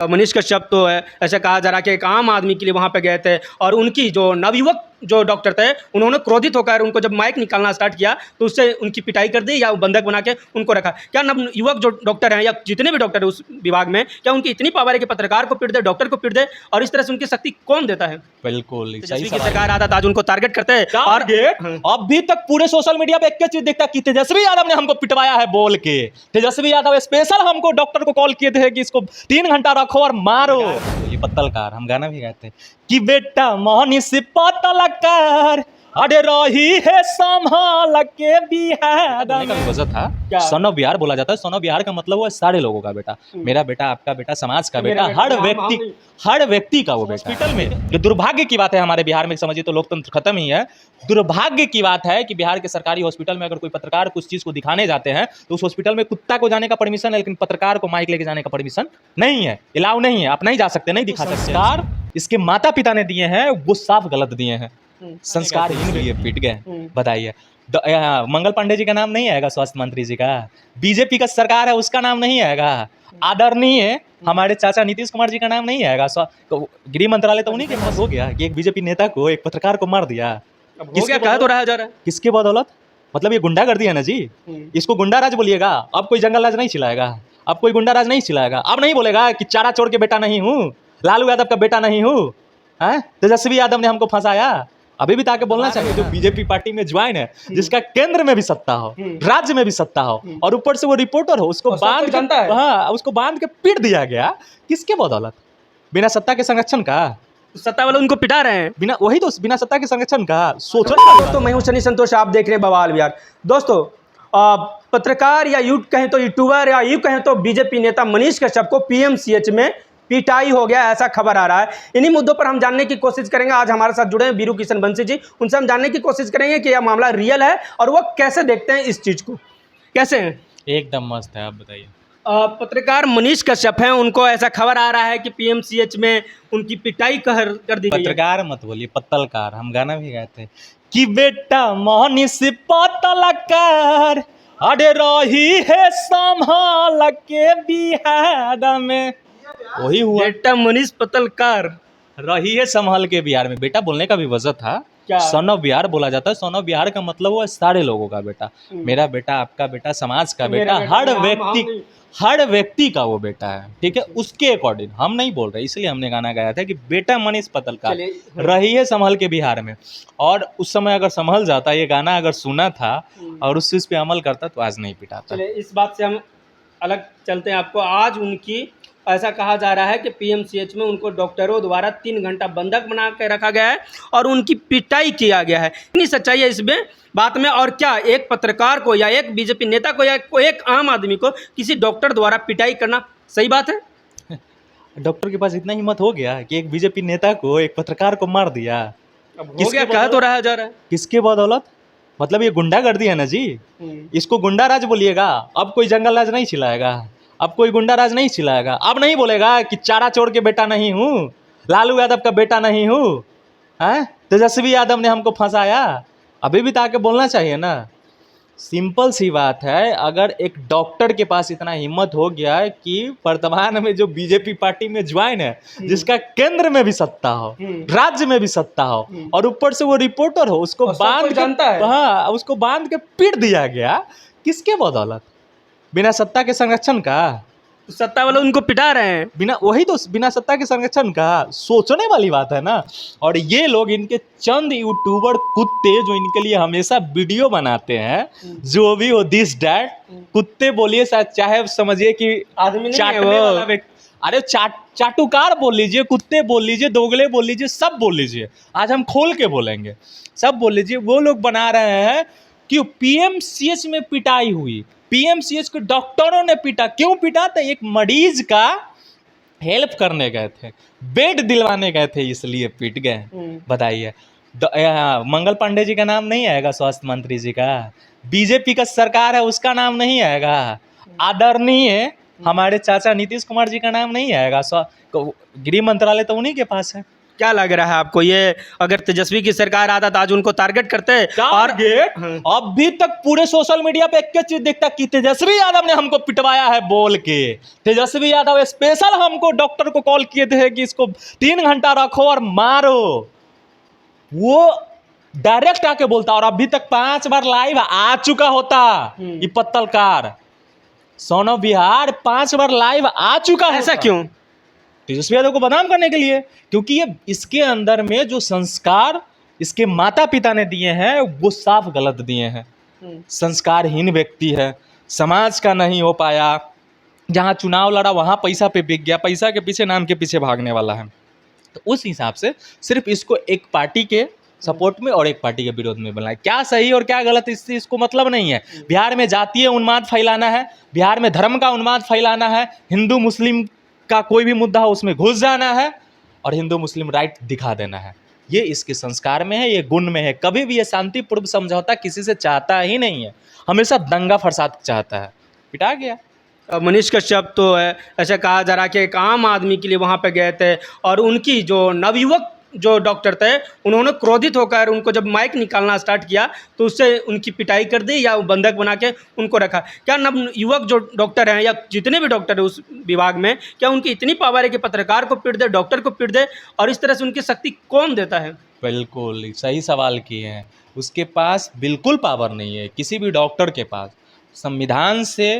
मनीष कश्यप तो है, ऐसा कहा जा रहा है कि एक आम आदमी के लिए वहाँ पे गए थे और उनकी जो नवयुवक जो डॉक्टर थे उन्होंने क्रोधित होकर उनको जब माइक निकालना स्टार्ट किया तो उससे उनकी पिटाई कर दी या बंधक बना के उनको रखा। क्या नवयुवक जो डॉक्टर हैं या जितने भी डॉक्टर हैं उस विभाग में, क्या उनकी इतनी पावर है कि पत्रकार को पीट दे, डॉक्टर को पीट दे, और इस तरह से उनकी शक्ति कौन देता है? बिल्कुल सही तेजस्वी की सवाल सरकार आता था, आज उनको टारगेट करते हैं और अभी तक पूरे सोशल मीडिया पे एक चीज दिखता है कि तेजस्वी यादव ने हमको पिटवाया है बोल के। तेजस्वी यादव स्पेशल हमको डॉक्टर को कॉल किए थे कि इसको 3 घंटा रखो और मारो। ये पत्तलकार, हम गाना भी गाते हैं कि बेटा मोहनी से पत्तलकार अरे रही है संभाल के बिहार का वजह था। सन ऑफ बिहार बोला जाता है। सन ऑफ बिहार का मतलब वो है सारे लोगों का बेटा, मेरा बेटा, आपका बेटा, समाज का बेटा, हर व्यक्ति का वो बेटा। हॉस्पिटल में जो दुर्भाग्य की बात है हमारे बिहार में, समझिए तो लोकतंत्र खत्म ही है। दुर्भाग्य की बात है कि बिहार के सरकारी हॉस्पिटल में अगर कोई पत्रकार कुछ चीज को दिखाने जाते हैं तो उस हॉस्पिटल में कुत्ता को जाने का परमिशन है, लेकिन पत्रकार को माइक लेके जाने का परमिशन नहीं है, अलाउ नहीं है। आप नहीं जा सकते, नहीं दिखा सकते। संस्कार इसके माता पिता ने दिए हैं, वो साफ गलत दिए हैं। संस्कार लिए पिट गए। बताइए, मंगल पांडे जी का नाम नहीं आएगा, स्वास्थ्य मंत्री जी का, बीजेपी का सरकार है उसका नाम नहीं आएगा, आदरणीय हमारे चाचा नीतीश कुमार जी का नाम नहीं आएगा, गृह मंत्रालय तो उन्हीं के पास हो गया कि एक बीजेपी नेता को, एक पत्रकार को मार दिया। किसके कहा तो रहा जा रहा है, किसके बदौलत? मतलब ये गुंडागर्दी है ना जी, इसको गुंडा राज बोलिएगा। अब कोई जंगल राज नहीं चिल्लाएगा, अब कोई गुंडा राज नहीं चिल्लाएगा। अब नहीं बोलेगा कि चारा चोर के बेटा नहीं हूँ, लालू यादव का बेटा नहीं हूँ, तेजस्वी यादव ने हमको फंसाया। अभी भी ताकि बोलना चाहिए जो बीजेपी पार्टी में ज्वाइन है, जिसका केंद्र में भी सत्ता हो, राज्य में भी सत्ता हो, और ऊपर से वो रिपोर्टर हो, उसको बांध के, हाँ, उसको बांध के पीट दिया गया। किसके बदौलत? बिना सत्ता के संरक्षण का। सत्ता वाले उनको पिटा रहे हैं, बिना, वही तो, बिना सत्ता के संरक्षण का। सोचो दोस्तों, मैं हूं सनी संतोष, आप देख रहे हैं बवाल बिहार। दोस्तों, पत्रकार या यूं कहें तो यूट्यूबर या यूं कहें तो बीजेपी नेता मनीष कश्यप को पीएमसीएच में पिटाई हो गया, ऐसा खबर आ रहा है। इन्हीं मुद्दों पर हम जानने की कोशिश करेंगे। आज हमारे साथ जुड़े हैं बीरू किशन बंसी जी, उनसे हम जानने की कोशिश करेंगे कि यह मामला रियल है और वो कैसे देखते हैं इस चीज को। कैसे हैं? एकदम मस्त है, आप बताइए। पत्रकार मनीष कश्यप हैं, उनको ऐसा खबर आ रहा है कि पीएमसीएच में उनकी पिटाई कर दी गई। पत्रकार मत बोलिए, पत्तलकार, हम गाना भी गाते हैं कि बेटा मोहनी से पत्तलकार अरे रही है संभाल के बिहार में। वही हुआ, बेटा मनीष पत्तलकार रही है संभाल के बिहार में। बेटा बोलने का भी वजह था, सन ऑफ बिहार बोला जाता है। सन ऑफ बिहार का मतलब वो है सारे लोगों का बेटा, मेरा बेटा, आपका बेटा, समाज का बेटा, हर व्यक्ति का वो बेटा है। ठीक है, उसके अकॉर्डिंग हम नहीं बोल रहे, इसलिए हमने गाना गाया था कि बेटा मनीष पत्तलकार रही है संभल के बिहार में। और उस समय अगर संभल जाता, ये गाना अगर सुना था और उस चीज पे अमल करता तो आज नहीं पिटाता। चलिए, इस बात से हम अलग चलते हैं। आपको आज उनकी, ऐसा कहा जा रहा है कि पीएमसीएच में उनको डॉक्टरों द्वारा 3 घंटा बंधक बना के रखा गया है और उनकी पिटाई किया गया है। इतनी सच्चाई है इसमें बात में। और क्या एक पत्रकार को या एक बीजेपी नेता को या एक आम आदमी को किसी डॉक्टर द्वारा पिटाई करना सही बात है? डॉक्टर के पास इतना हिम्मत हो गया कि एक बीजेपी नेता को, एक पत्रकार को मार दिया। किसके कहा तो रहा जा रहा है, किसके बदौलत? मतलब ये गुंडागर्दी है ना जी, इसको गुंडा राज बोलिएगा। अब कोई जंगल राज नहीं चिल्लाएगा, अब कोई गुंडा राज नहीं चिल्लाएगा। अब नहीं बोलेगा कि चारा चोर के बेटा नहीं हूँ, लालू यादव का बेटा नहीं हूँ, तेजस्वी यादव ने हमको फंसाया। अभी भी ताकि बोलना चाहिए ना। सिंपल सी बात है, अगर एक डॉक्टर के पास इतना हिम्मत हो गया है कि वर्तमान में जो बीजेपी पार्टी में ज्वाइन है, जिसका केंद्र में भी सत्ता हो, राज्य में भी सत्ता हो, और ऊपर से वो रिपोर्टर हो, उसको बांध के, हाँ, उसको बांध के पीट दिया गया। किसके बदौलत? बिना सत्ता के संरक्षण का। सत्ता वाले उनको पिटा रहे हैं, बिना, वही तो, बिना सत्ता के संरक्षण का। सोचने वाली बात है ना। और ये लोग, इनके चंद यूट्यूबर कुत्ते जो इनके लिए हमेशा वीडियो बनाते हैं, जो भी हो, दिस डैट, कुत्ते बोलिए, चाहे समझिए कि आदमी चाटने वाला व्यक्ति, अरे चाटुकार बोल लीजिए, कुत्ते बोल लीजिए, दोगले बोल लीजिए, सब बोल लीजिए। आज हम खोल के बोलेंगे, सब बोल लीजिए। वो लोग बना रहे हैं कि पीएमसीएच में पिटाई हुई, पीएमसीएच के डॉक्टरों ने पीटा। क्यों पीटा? तो एक मरीज का हेल्प करने गए थे, बेड दिलवाने गए थे, इसलिए पीट गए। बताइए, मंगल पांडे जी का नाम नहीं आएगा, स्वास्थ्य मंत्री जी का, बीजेपी का सरकार है उसका नाम नहीं आएगा, आदरणीय हमारे चाचा नीतीश कुमार जी का नाम नहीं आएगा, गृह मंत्रालय तो उन्हीं के पास है। क्या लग रहा है आपको, ये अगर तेजस्वी की सरकार आता तो आज उनको टारगेट करते और टारगेट अभी तक पूरे सोशल मीडिया पे एक चीज दिखता कि तेजस्वी यादव ने हमको पिटवाया है बोल के। तेजस्वी यादव स्पेशल हमको डॉक्टर को कॉल किए थे कि इसको 3 घंटा रखो और मारो, वो डायरेक्ट आके बोलता। और अभी तक 5 बार लाइव आ चुका होता ये पत्तलकार सन ऑफ बिहार, 5 बार लाइव आ चुका है। ऐसा क्यों? तेजस्वी यादव को बदनाम करने के लिए, क्योंकि ये इसके अंदर में जो संस्कार इसके माता पिता ने दिए हैं वो साफ गलत दिए हैं। संस्कारहीन व्यक्ति है, समाज का नहीं हो पाया, जहाँ चुनाव लड़ा वहाँ पैसा पे बिक गया, पैसा के पीछे नाम के पीछे भागने वाला है। तो उस हिसाब से सिर्फ इसको एक पार्टी के सपोर्ट में और एक पार्टी के विरोध में बनाया। क्या सही और क्या गलत इससे इसको मतलब नहीं है। बिहार में जातीय उन्माद फैलाना है, बिहार में धर्म का उन्माद फैलाना है, हिंदू मुस्लिम का कोई भी मुद्दा हो उसमें घुस जाना है और हिंदू मुस्लिम राइट दिखा देना है। ये इसके संस्कार में है, ये गुण में है। कभी भी ये शांतिपूर्व समझौता किसी से चाहता ही नहीं है, हमेशा दंगा फसाद चाहता है। पिटा गया। मनीष कश्यप तो ऐसा कहा जा रहा है कि एक आम आदमी के लिए वहाँ पे गए थे और उनकी जो नवयुवक जो डॉक्टर थे उन्होंने क्रोधित होकर उनको जब माइक निकालना स्टार्ट किया तो उससे उनकी पिटाई कर दी या बंधक बना के उनको रखा। क्या नवयुवक जो डॉक्टर हैं या जितने भी डॉक्टर हैं उस विभाग में, क्या उनकी इतनी पावर है कि पत्रकार को पीट दे, डॉक्टर को पीट दे, और इस तरह से उनकी शक्ति कौन देता है? बिल्कुल सही सवाल किए हैं। उसके पास बिल्कुल पावर नहीं है किसी भी डॉक्टर के पास। संविधान से,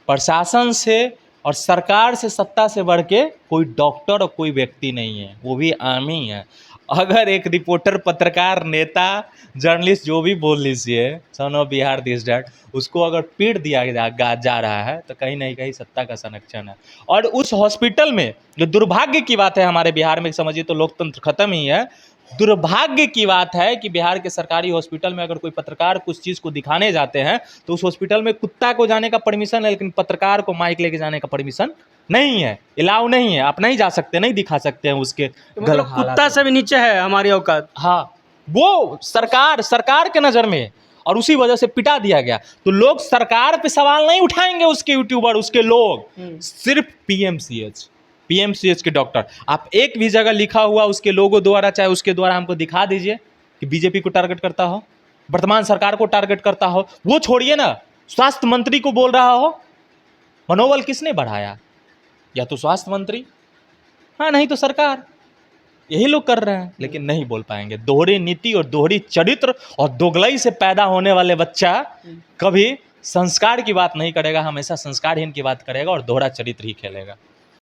प्रशासन से और सरकार से, सत्ता से बढ़ के कोई डॉक्टर और कोई व्यक्ति नहीं है, वो भी आम ही है। अगर एक रिपोर्टर, पत्रकार, नेता, जर्नलिस्ट जो भी बोल लीजिए, सन ऑफ बिहार दिस डैट, उसको अगर पीट दिया जा रहा है तो कहीं ना कहीं सत्ता का संरक्षण है। और उस हॉस्पिटल में जो दुर्भाग्य की बात है हमारे बिहार में, समझिए तो लोकतंत्र खत्म ही है। दुर्भाग्य की बात है कि बिहार के सरकारी हॉस्पिटल में अगर कोई पत्रकार कुछ चीज़ को दिखाने जाते हैं तो उस हॉस्पिटल में कुत्ता को जाने का परमिशन है, लेकिन पत्रकार को माइक लेके जाने का परमिशन नहीं है, अलाउ नहीं है। आप नहीं जा सकते, नहीं दिखा सकते हैं उसके मतलब कुत्ता से भी नीचे है हमारी औकात। हाँ, वो सरकार के नज़र में, और उसी वजह से पिटा दिया गया। तो लोग सरकार पे सवाल नहीं उठाएंगे, उसके यूट्यूबर, उसके लोग, सिर्फ पीएमसीएच के डॉक्टर। आप एक भी जगह लिखा हुआ उसके लोगों द्वारा, चाहे उसके द्वारा हमको दिखा दीजिए कि बीजेपी को टारगेट करता हो, वर्तमान सरकार को टारगेट करता हो। वो छोड़िए ना, स्वास्थ्य मंत्री को बोल रहा हो। मनोबल किसने बढ़ाया? या तो स्वास्थ्य मंत्री, हाँ, नहीं तो सरकार। यही लोग कर रहे हैं, लेकिन नहीं बोल पाएंगे। दोहरी नीति और दोहरी चरित्र और दोगलई से पैदा होने वाले बच्चा कभी संस्कार की बात नहीं करेगा, हमेशा संस्कारहीन की बात करेगा और दोहरा चरित्र ही खेलेगा।